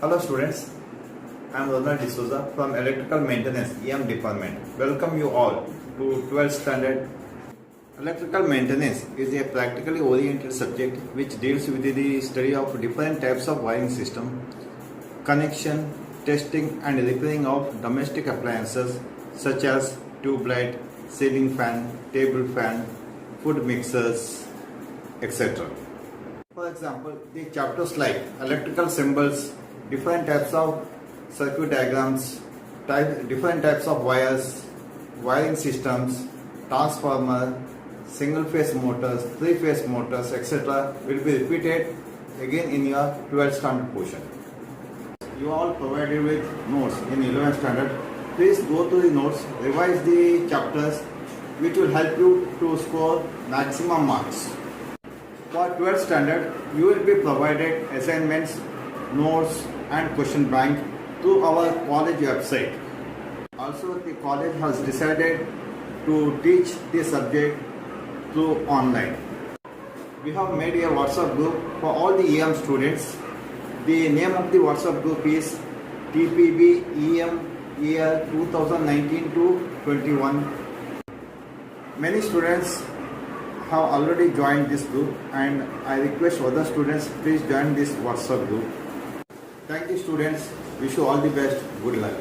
Hello students, I am Ronald D'Souza from Electrical Maintenance EM Department. Welcome you all to 12th standard. Electrical maintenance is a practically oriented subject which deals with the study of different types of wiring system, connection, testing and repairing of domestic appliances such as tube light, ceiling fan, table fan, food mixers, etc. For example, the chapters like electrical symbols, different types of circuit diagrams, different types of wires, wiring systems, transformer, single phase motors, three phase motors, etc. will be repeated again in your 12th standard portion. You are all provided with notes in 11th standard. Please go through the notes, revise the chapters which will help you to score maximum marks. For 12th standard, you will be provided assignments, notes and question bank through our college website. Also, the college has decided to teach the subject through online. We have made a WhatsApp group for all the EM students. The name of the WhatsApp group is TPBEM year 2019-21. Many students have already joined this group and I request other students please join this WhatsApp group. Thank you students. Wish you all the best. Good luck.